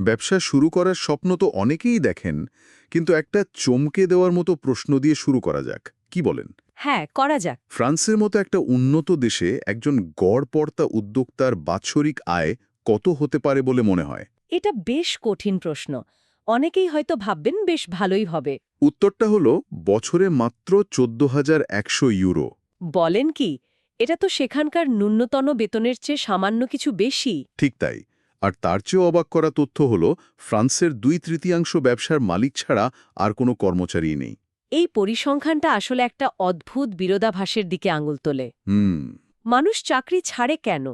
ব্যবসা শুরু করার স্বপ্ন তো অনেকেই দেখেন, কিন্তু একটা চমকে দেওয়ার মতো প্রশ্ন দিয়ে শুরু করা যাক, কি বলেন? হ্যাঁ, করা যাক। ফ্রান্সের মতো একটা উন্নত দেশে একজন গড়পড়তা উদ্যোক্তার বাৎসরিক আয় কত হতে পারে বলে মনে হয়? এটা বেশ কঠিন প্রশ্ন। অনেকেই হয়তো ভাববেন বেশ ভালোই হবে। উত্তরটা হলো বছরে মাত্র 14,100 ইউরো। বলেন কি? এটা তো সেখানকার ন্যূনতম বেতনের চেয়ে সামান্য কিছু বেশি। ঠিক তাই। আর তার চেয়েও অবাক করা তথ্য হলো ফ্রান্সের 2/3 ব্যবসার মালিক ছাড়া আর কোনো কর্মচারী নেই। এই পরিসংখ্যানটা আসলে একটা অদ্ভুত বিরোধাভাসের দিকে আঙুল তোলে। হুম। মানুষ চাকরি ছাড়ে কেন?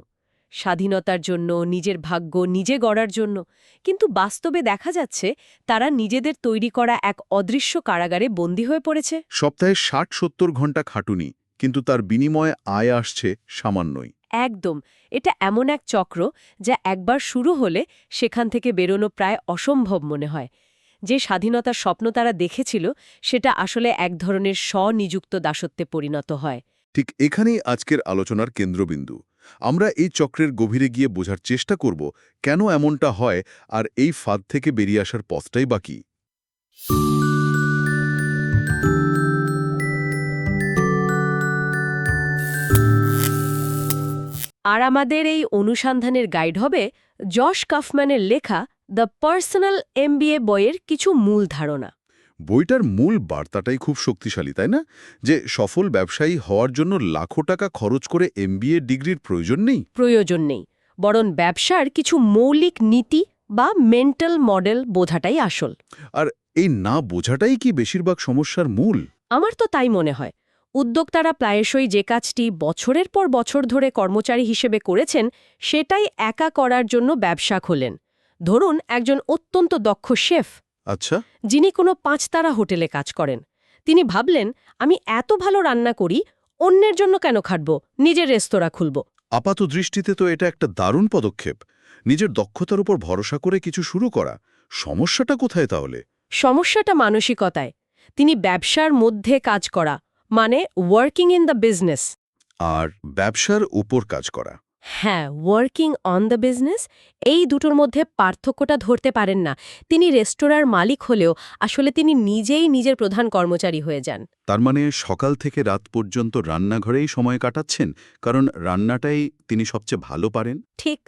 স্বাধীনতার জন্য, নিজের ভাগ্য নিজে গড়ার জন্য। কিন্তু বাস্তবে দেখা যাচ্ছে তারা নিজেদের তৈরি করা এক অদৃশ্য কারাগারে বন্দী হয়ে পড়েছে। সপ্তাহে 60-70 ঘন্টা খাটুনি, কিন্তু তার বিনিময়ে আয় আসছে সামান্যই। একদম। এটা এমন এক চক্র যা একবার শুরু হলে সেখান থেকে বেরোনো প্রায় অসম্ভব মনে হয়। যে স্বাধীনতার স্বপ্ন তারা দেখেছিল সেটা আসলে এক ধরনের স্বনিযুক্ত দাসত্বে পরিণত হয়। ঠিক এখানেই আজকের আলোচনার কেন্দ্রবিন্দু। আমরা এই চক্রের গভীরে গিয়ে বোঝার চেষ্টা করব কেন এমনটা হয়, আর এই ফাঁদ থেকে বেরিয়ে আসার পথটাই বাকি। আর আমাদের এই অনুসন্ধানের গাইড হবে জশ কাফম্যানের লেখা দ্য পার্সোনাল এমবিএ বইয়ের কিছু মূল ধারণা। বইটার মূল বার্তাটাই খুব শক্তিশালী, তাই না? যে সফল ব্যবসায়ী হওয়ার জন্য লাখো টাকা খরচ করে এমবিএ ডিগ্রির প্রয়োজন নেই। প্রয়োজন নেই, বরং ব্যবসার কিছু মৌলিক নীতি বা মেন্টাল মডেল বোঝাটাই আসল। আর এই না বোঝাটাই কি বেশিরভাগ সমস্যার মূল? আমার তো তাই মনে হয়। উদ্যোক্তারা প্রায়শই যে কাজটি বছরের পর বছর ধরে কর্মচারী হিসেবে করেছেন সেটাই একা করার জন্য ব্যবসা খোলেন। ধরুন একজন অত্যন্ত দক্ষ শেফ, আচ্ছা। যিনি কোনো 5 তারা হোটেলে কাজ করেন। তিনি ভাবলেন, আমি এত ভালো রান্না করি, অন্যের জন্য কেন খাটব, নিজের রেস্তোরাঁ খুলব। আপাত দৃষ্টিতে তো এটা একটা দারুণ পদক্ষেপ, নিজের দক্ষতার উপর ভরসা করে কিছু শুরু করা। সমস্যাটা কোথায় তাহলে? সমস্যাটা মানসিকতায়। তিনি ব্যবসার মধ্যে কাজ করা, মানে ওয়ার্কিং ইন দ্য বিজনেস। আর ব্যবসার উপর কাজ করা। হ্যাঁ, ওয়ার্কিং অন দ্য বিজনেস, এই দুটোর মধ্যে পার্থক্যটা ধরতে পারেন না। তিনি রেস্তোরাঁর মালিক হলেও আসলে তিনি নিজেই নিজের প্রধান কর্মচারী হয়ে যান। তার মানে সকাল থেকে রাত পর্যন্ত রান্নাঘরেই সময় কাটাচ্ছেন, কারণ রান্নাটাই তিনি সবচেয়ে ভালো পারেন। ঠিক।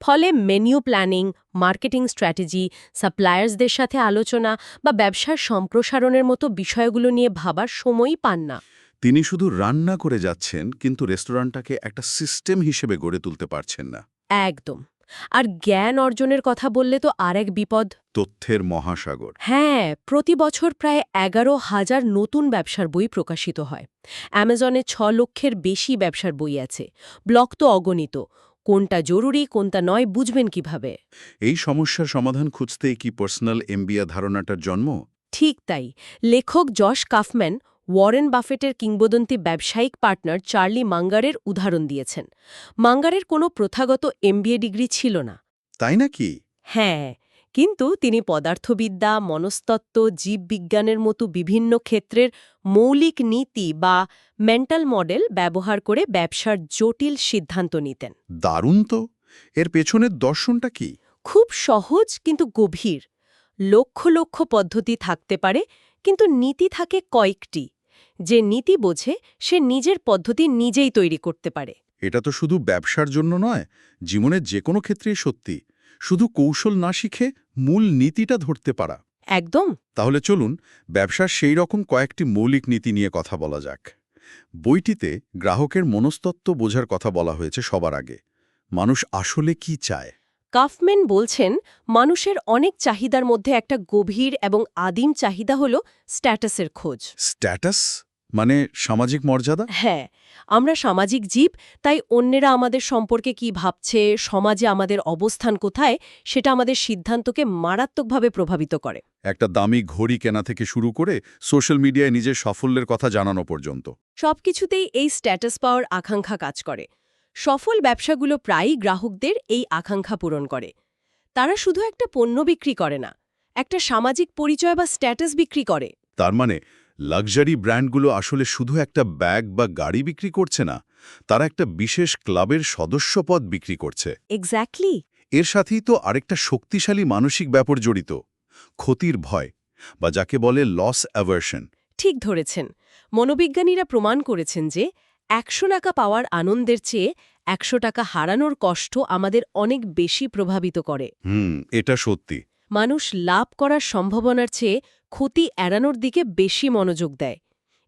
ফলে মেনু প্ল্যানিং, মার্কেটিং স্ট্র্যাটেজি, সাপ্লায়ার্সদের সাথে আলোচনা বা ব্যবসার সম্প্রসারণের মতো বিষয়গুলো নিয়ে ভাবার সময়ই পান না। তিনি শুধু রান্না করে যাচ্ছেন, কিন্তু রেস্টুরেন্টটাকে একটা সিস্টেম হিসেবে গড়ে তুলতে পারছেন না। একদম। আর জ্ঞান অর্জনের কথা বললে তো আরেক বিপদ। তথ্যের মহাসাগর। হ্যাঁ, প্রতি বছর প্রায় 11,000 নতুন ব্যবসার বই প্রকাশিত হয়। অ্যামাজনে 6 লক্ষের বেশি ব্যবসার বই আছে। ব্লগ তো অগণিত। কোনটা জরুরি কোনটা নয় বুঝবেন কিভাবে? এই সমস্যার সমাধান খুঁজতেই কি পার্সোনাল এমবিএ ধারণাটার জন্ম? ঠিক তাই। লেখক জশ কাফম্যান ওয়ারেন বাফেটের কিংবদন্তি ব্যবসায়িক পার্টনার চার্লি মাঙ্গারের উদাহরণ দিয়েছেন। মাঙ্গারের কোনো প্রথাগত এমবিএ ডিগ্রি ছিল না। তাই নাকি? হ্যাঁ, কিন্তু তিনি পদার্থবিদ্যা, মনস্তত্ত্ব, জীববিজ্ঞানের মতো বিভিন্ন ক্ষেত্রের মৌলিক নীতি বা মেন্টাল মডেল ব্যবহার করে ব্যবসার জটিল সিদ্ধান্ত নিতেন। দারুণ তো। এর পেছনের দর্শনটা কি? খুব সহজ কিন্তু গভীর। লক্ষ লক্ষ পদ্ধতি থাকতে পারে, কিন্তু নীতি থাকে কয়েকটি। যে নীতি বোঝে সে নিজের পদ্ধতি নিজেই তৈরি করতে পারে। এটা তো শুধু ব্যবসার জন্য নয়, জীবনের যে কোনো ক্ষেত্রেই সত্যি। শুধু কৌশল না শিখে মূল নীতিটা ধরতে পারা। একদম। তাহলে চলুন ব্যবসার সেই রকম কয়েকটি মৌলিক নীতি নিয়ে কথা বলা যাক। বইটিতে গ্রাহকের মনস্তত্ত্ব বোঝার কথা বলা হয়েছে সবার আগে। মানুষ আসলে কি চায়? কাফম্যান বলছেন, মানুষের অনেক চাহিদার মধ্যে একটা গভীর এবং আদিম চাহিদা হল স্ট্যাটাসের খোঁজ। স্ট্যাটাস মানে সামাজিক মর্যাদা? হ্যাঁ, আমরা সামাজিক জীব, তাই অন্যেরা আমাদের সম্পর্কে কি ভাবছে, সমাজে আমাদের অবস্থান কোথায়, সেটা আমাদের সিদ্ধান্তকে মারাত্মকভাবে প্রভাবিত করে। একটা দামি ঘড়ি কেনা থেকে শুরু করে সোশ্যাল মিডিয়ায় নিজের সাফল্যের কথা জানানো পর্যন্ত। সবকিছুতেই এই স্ট্যাটাস পাওয়ার আকাঙ্ক্ষা কাজ করে। সফল ব্যবসাগুলো প্রায়ই গ্রাহকদের এই আকাঙ্ক্ষা পূরণ করে। তারা শুধু একটা পণ্য বিক্রি করে না, একটা সামাজিক পরিচয় বা স্ট্যাটাস বিক্রি করে। তার মানে লাক্সারি ব্র্যান্ডগুলো আসলে শুধু একটা ব্যাগ বা গাড়ি বিক্রি করছে না, তারা একটা বিশেষ ক্লাবের সদস্যপদ বিক্রি করছে। এক্স্যাক্টলি। এর সাথেই তো আরেকটা শক্তিশালী মানসিক ব্যাপার জড়িত, ক্ষতির ভয়, বা যাকে বলে লস অ্যাভার্শন। ঠিক ধরেছেন। মনোবিজ্ঞানীরা প্রমাণ করেছেন যে ১০০ টাকা পাওয়ার আনন্দের চেয়ে ১০০ টাকা হারানোর কষ্ট আমাদের অনেক বেশি প্রভাবিত করে। এটা সত্যি। মানুষ লাভ করার সম্ভাবনার চেয়ে ক্ষতি এড়ানোর দিকে বেশি মনোযোগ দেয়।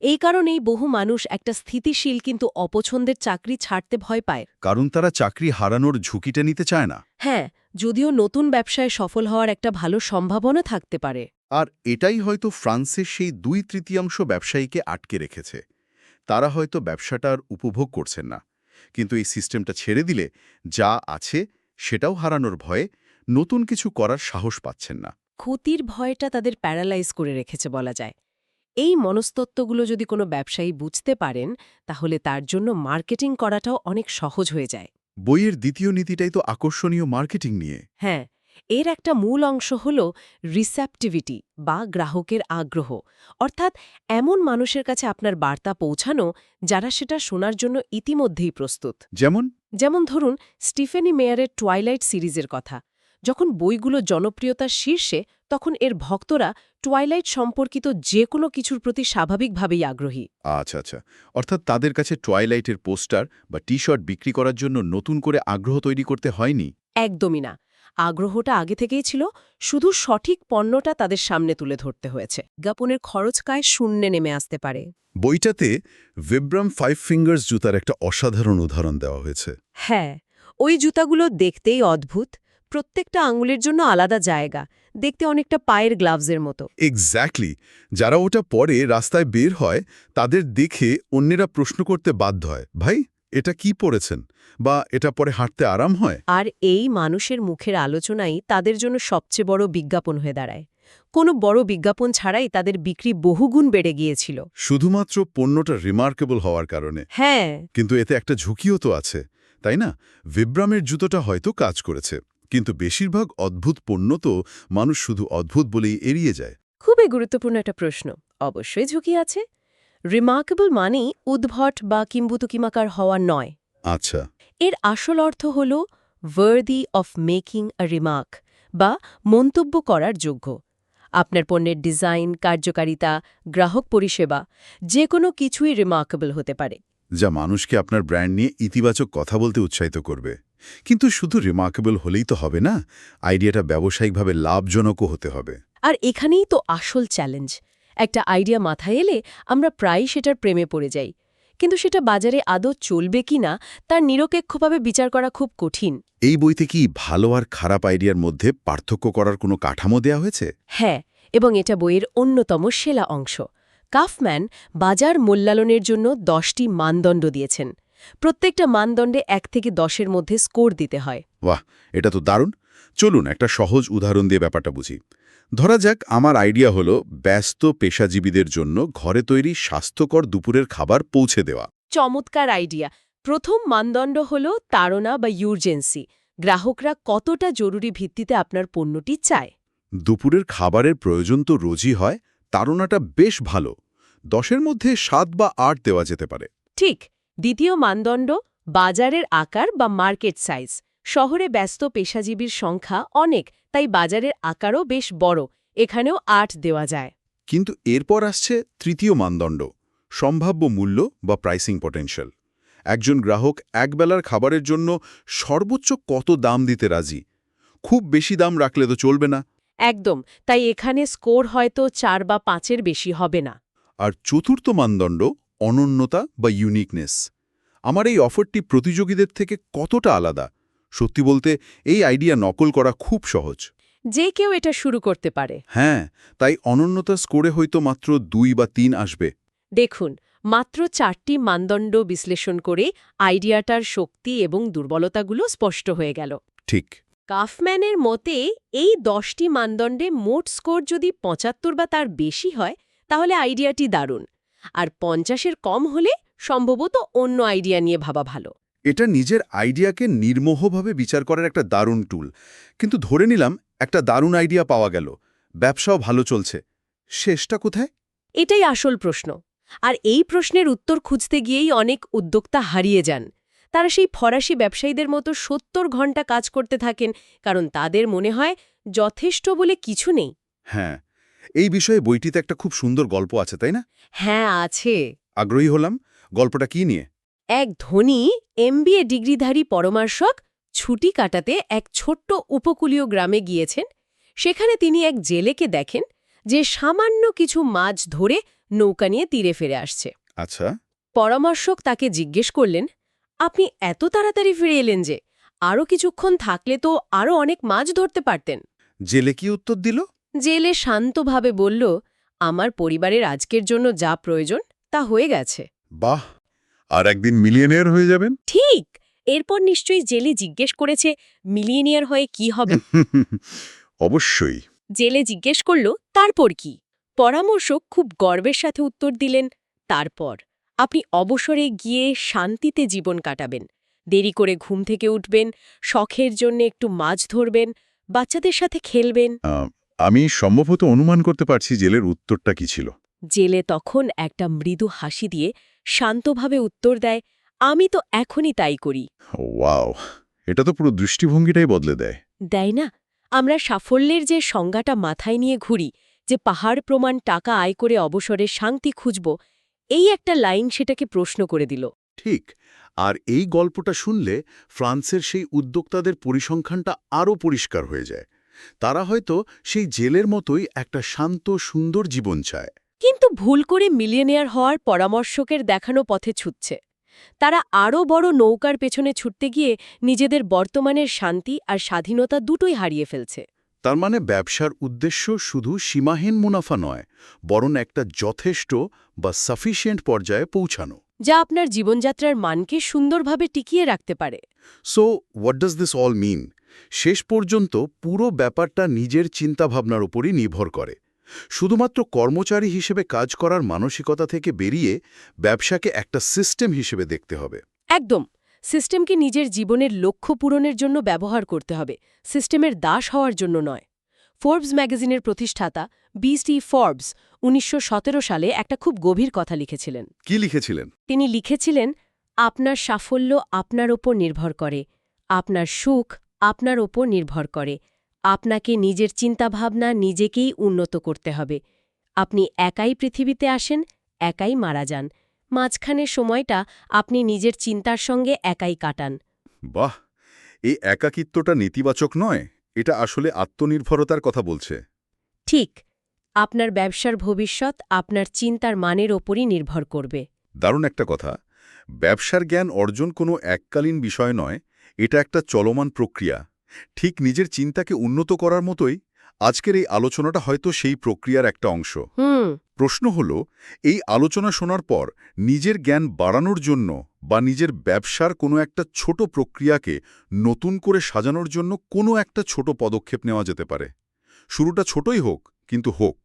এই কারণেই বহু মানুষ একটা স্থিতিশীল কিন্তু অপছন্দের চাকরি ছাড়তে ভয় পায়। কারণ তারা চাকরি হারানোর ঝুঁকিটা নিতে চায় না। হ্যাঁ, যদিও নতুন ব্যবসায় সফল হওয়ার একটা ভালো সম্ভাবনা থাকতে পারে। আর এটাই হয়তো ফ্রান্সের সেই ২/৩ ব্যবসায়ীকে আটকে রেখেছে। তারা হয়তো ব্যবসাটার উপভোগ করছেন না, কিন্তু এই সিস্টেমটা ছেড়ে দিলে যা আছে সেটাও হারানোর ভয়ে নতুন কিছু করার সাহস পাচ্ছেন না। ক্ষতির ভয়টা তাদের প্যারালাইজ করে রেখেছে বলা যায়। এই মনস্তত্ত্বগুলো যদি কোনো ব্যবসায়ী বুঝতে পারেন, তাহলে তার জন্য মার্কেটিং করাটাও অনেক সহজ হয়ে যায়। বইয়ের দ্বিতীয় নীতিটাই তো আকর্ষণীয় মার্কেটিং নিয়ে। হ্যাঁ, এর একটা মূল অংশ হল রিসেপটিভিটি বা গ্রাহকের আগ্রহ, অর্থাৎ এমন মানুষের কাছে আপনার বার্তা পৌঁছানো যারা সেটা শোনার জন্য ইতিমধ্যেই প্রস্তুত। যেমন ধরুন স্টিফেনি মেয়ারের টুয়াইলাইট সিরিজের কথা। যখন বইগুলো জনপ্রিয়তার শীর্ষে, তখন এর ভক্তরা টুয়াইলাইট সম্পর্কিত যে কোনো কিছুর প্রতি স্বাভাবিকভাবেই আগ্রহী। আচ্ছা। অর্থাৎ তাদের কাছে টুয়াইলাইটের পোস্টার বা টি-শার্ট বিক্রি করার জন্য নতুন করে আগ্রহ তৈরি করতে হয়নি। একদমই না। আগ্রহটা আগে থেকেই ছিল, শুধু সঠিক পণ্যটা তাদের সামনে তুলে ধরতে হয়েছে। বিজ্ঞাপনের খরচকায় শূন্যে নেমে আসতে পারে। বইটাতে ভিব্রাম 5 ফিঙ্গার্স জুতার একটা অসাধারণ উদাহরণ দেওয়া হয়েছে। হ্যাঁ, ওই জুতাগুলো দেখতেই অদ্ভুত। প্রত্যেকটা আঙুলের জন্য আলাদা জায়গা, দেখতে অনেকটা পায়ের গ্লাভসের মতো। এক্স্যাক্টলি। যারা ওটা পরে রাস্তায় বের হয় তাদের দেখে অন্যেরা প্রশ্ন করতে বাধ্য হয়, ভাই এটা কি পরেছেন, বা এটা পরে হাঁটতে আরাম হয়। আর এই মানুষের মুখের আলোচনাই তাদের জন্য সবচেয়ে বড় বিজ্ঞাপন হয়ে দাঁড়ায়। কোনো বড় বিজ্ঞাপন ছাড়াই তাদের বিক্রি বহুগুণ বেড়ে গিয়েছিল। শুধুমাত্র পণ্যটা রিমার্কেবল হওয়ার কারণে। হ্যাঁ, কিন্তু এতে একটা ঝুঁকিও তো আছে, তাই না? ভিব্রামের জুতোটা হয়তো কাজ করেছে, কিন্তু বেশিরভাগ অদ্ভুত পণ্য তো মানুষ শুধু অদ্ভুত বলেই এড়িয়ে যায়। খুবই গুরুত্বপূর্ণ একটা প্রশ্ন। অবশ্যই ঝুঁকি আছে। রিমার্কেবল মানেই উদ্ভট বা কিম্বুতুকিমাকার হওয়া নয়। আচ্ছা। এর আসল অর্থ হল worthy of making a remark, বা মন্তব্য করার যোগ্য। আপনার পণ্যের ডিজাইন, কার্যকারিতা, গ্রাহক পরিষেবা যে কোনো কিছুই রিমার্কেবল হতে পারে। যা মানুষকে আপনার ব্র্যান্ড নিয়ে ইতিবাচক কথা বলতে উৎসাহিত করবে। কিন্তু শুধু রিমার্কেবল হলেই তো হবে না, আইডিয়াটা ব্যবসায়িকভাবে লাভজনকও হতে হবে। আর এখানেই তো আসল চ্যালেঞ্জ। একটা আইডিয়া মাথায় এলে আমরা প্রায়ই সেটার প্রেমে পড়ে যাই, কিন্তু সেটা বাজারে আদৌ চলবে কিনা তার নিরপেক্ষভাবে বিচার করা খুব কঠিন। এই বইতে কি ভালো আর খারাপ আইডিয়ার মধ্যে পার্থক্য করার কোনো কাঠামো দেয়া হয়েছে? হ্যাঁ, এবং এটা বইয়ের অন্যতম সেরা অংশ। কাফম্যান বাজার মূল্যায়নের জন্য 10টি মানদণ্ড দিয়েছেন। প্রত্যেকটা মানদণ্ডে 1 থেকে 10-এর মধ্যে স্কোর দিতে হয়। বাহ, এটা তো দারুণ। চলুন একটা সহজ উদাহরণ দিয়ে ব্যাপারটা বুঝি। ধরা যাক আমার আইডিয়া হলো ব্যস্ত পেশাজীবীদের জন্য ঘরে তৈরি স্বাস্থ্যকর দুপুরের খাবার পৌঁছে দেওয়া। চমৎকার আইডিয়া। প্রথম মানদণ্ড হল তাড়না বা ইউর্জেন্সি। গ্রাহকরা কতটা জরুরি ভিত্তিতে আপনার পণ্যটি চায়। দুপুরের খাবারের প্রয়োজন তো রোজই হয়, তাড়নাটা বেশ ভালো। 10-এর মধ্যে 7 বা 8 দেওয়া যেতে পারে। ঠিক। দ্বিতীয় মানদণ্ড বাজারের আকার বা মার্কেট সাইজ। শহরে ব্যস্ত পেশাজীবীর সংখ্যা অনেক, তাই বাজারের আকারও বেশ বড়। এখানেও 8 দেওয়া যায়। কিন্তু এরপর আসছে তৃতীয় মানদণ্ড, সম্ভাব্য মূল্য বা প্রাইসিং পটেনশিয়াল। একজন গ্রাহক একবেলার খাবারের জন্য সর্বোচ্চ কত দাম দিতে রাজি? খুব বেশি দাম রাখলে তো চলবে না। একদম, তাই এখানে স্কোর হয়তো 4 বা 5-এর বেশি হবে না। আর চতুর্থ মানদণ্ড অনন্যতা বা ইউনিকনেস। আমার এই অফারটি প্রতিযোগীদের থেকে কতটা আলাদা? সত্যি বলতে এই আইডিয়া নকল করা খুব সহজ। যে কেউ এটা শুরু করতে পারে। হ্যাঁ, তাই অনন্যতা স্কোরে হয়তো মাত্র 2 বা 3 আসবে। দেখুন, মাত্র 4টি মানদণ্ড বিশ্লেষণ করে আইডিয়াটার শক্তি এবং দুর্বলতাগুলো স্পষ্ট হয়ে গেল। ঠিক। কাফম্যানের মতে এই 10টি মানদণ্ডে মোট স্কোর যদি 75 বা তার বেশি হয়, তাহলে আইডিয়াটি দারুণ। আর 50-এর কম হলে সম্ভবত অন্য আইডিয়া নিয়ে ভাবা ভালো। এটা নিজের আইডিয়াকে নির্মোহভাবে বিচার করার একটা দারুণ টুল। কিন্তু ধরে নিলাম একটা দারুণ আইডিয়া পাওয়া গেল, ব্যবসাও ভালো চলছে, শেষটা কোথায়? এটাই আসল প্রশ্ন। আর এই প্রশ্নের উত্তর খুঁজতে গিয়েই অনেক উদ্যোক্তা হারিয়ে যান। তারা সেই ফরাসি ব্যবসায়ীদের মতো ৭০ ঘন্টা কাজ করতে থাকেন, কারণ তাদের মনে হয় যথেষ্ট বলে কিছু নেই। হ্যাঁ, এই বিষয়ে বইটিতে একটা খুব সুন্দর গল্প আছে, তাই না? হ্যাঁ, আছে। আগ্রহী হলাম। গল্পটা কি নিয়ে? এক ধনী MBA ডিগ্রিধারী পরামর্শক ছুটি কাটাতে এক ছোট্ট উপকূলীয় গ্রামে গিয়েছেন। সেখানে তিনি এক জেলেকে দেখেন যে সামান্য কিছু মাছ ধরে নৌকা নিয়ে তীরে ফিরে আসছে। আচ্ছা। পরামর্শক তাকে জিজ্ঞেস করলেন, আপনি এত তাড়াতাড়ি ফিরে এলেন যে? আরও কিছুক্ষণ থাকলে তো আরও অনেক মাছ ধরতে পারতেন। জেলে কি উত্তর দিল? জেলে শান্তভাবে বলল, আমার পরিবারের আজকের জন্য যা প্রয়োজন তা হয়ে গেছে। বাহ! আর একদিন মিলিয়নেয়ার হয়ে যাবেন? ঠিক। এরপর নিশ্চয়ই জেলে জিজ্ঞেস করেছে, মিলিয়নিয়ার হয়ে কি হবে? অবশ্যই। জেলে জিজ্ঞেস করল, তারপর কি? পরামর্শক খুব গর্বের সাথে উত্তর দিলেন, তারপর আপনি অবসরে গিয়ে শান্তিতে জীবন কাটাবেন, দেরি করে ঘুম থেকে উঠবেন, শখের জন্য একটু মাছ ধরবেন, বাচ্চাদের সাথে খেলবেন। আমি সম্ভবত অনুমান করতে পারছি জেলের উত্তরটা কি ছিল। জেলে তখন একটা মৃদু হাসি দিয়ে শান্তভাবে উত্তর দেয়, আমি তো এখনই তাই করি। ওয়াও! এটা তো পুরো দৃষ্টিভঙ্গিটাই বদলে দেয়। দেয় না? আমরা সাফল্যের যে সংজ্ঞাটা মাথায় নিয়ে ঘুরি, যে পাহাড় প্রমাণ টাকা আয় করে অবসরে শান্তি খুঁজব, এই একটা লাইন সেটাকে প্রশ্ন করে দিল। ঠিক। আর এই গল্পটা শুনলে ফ্রান্সের সেই উদ্যোক্তাদের পরিসংখ্যানটা আরও পরিষ্কার হয়ে যায়। তারা হয়তো সেই জেলের মতোই একটা শান্ত, সুন্দর জীবন চায়। কিন্তু ভুল করে মিলিয়নিয়ার হওয়ার পরামর্শকের দেখানো পথে ছুটছে। তারা আরও বড় নৌকার পেছনে ছুটতে গিয়ে নিজেদের বর্তমানের শান্তি আর স্বাধীনতা দুটোই হারিয়ে ফেলছে। তার মানে ব্যবসার উদ্দেশ্য শুধু সীমাহীন মুনাফা নয়, বরং একটা যথেষ্ট বা সাফিসিয়েন্ট পর্যায়ে পৌঁছানো। যা আপনার জীবনযাত্রার মানকে সুন্দরভাবে টিকিয়ে রাখতে পারে। So what does this all mean? শেষ পর্যন্ত পুরো ব্যাপারটা নিজের চিন্তাভাবনার উপরই নির্ভর করে। শুধুমাত্র কর্মচারী হিসেবে কাজ করার মানসিকতা থেকে বেরিয়ে ব্যবসাকে একটা সিস্টেম হিসেবে দেখতে হবে। একদম। সিস্টেমকে নিজের জীবনের লক্ষ্য পূরণের জন্য ব্যবহার করতে হবে, সিস্টেমের দাস হওয়ার জন্য নয়। ফোর্বস ম্যাগাজিনের প্রতিষ্ঠাতা BT ফোর্বস ১৯১৭ সালে একটা খুব গভীর কথা লিখেছিলেন। কি লিখেছিলেন? তিনি লিখেছিলেন, আপনার সাফল্য আপনার ওপর নির্ভর করে, আপনার সুখ আপনার ওপর নির্ভর করে, আপনাকে নিজের চিন্তাভাবনা নিজেকেই উন্নত করতে হবে। আপনি একাই পৃথিবীতে আসেন, একাই মারা যান। মাঝখানের সময়টা আপনি নিজের চিন্তার সঙ্গে একাই কাটান। বাহ! এই একাকিত্বটা নেতিবাচক নয়, এটা আসলে আত্মনির্ভরতার কথা বলছে। ঠিক। আপনার ব্যবসার ভবিষ্যৎ আপনার চিন্তার মানের ওপরই নির্ভর করবে। দারুণ একটা কথা। ব্যবসার জ্ঞান অর্জন কোনো এককালীন বিষয় নয়, এটা একটা চলমান প্রক্রিয়া। ঠিক নিজের চিন্তাকে উন্নত করার মতোই আজকের এই আলোচনাটা হয়তো সেই প্রক্রিয়ার একটা অংশ। প্রশ্ন হল, এই আলোচনা শোনার পর নিজের জ্ঞান বাড়ানোর জন্য বা নিজের ব্যবসার কোনো একটা ছোট প্রক্রিয়াকে নতুন করে সাজানোর জন্য কোনো একটা ছোট পদক্ষেপ নেওয়া যেতে পারে। শুরুটা ছোটই হোক, কিন্তু হোক।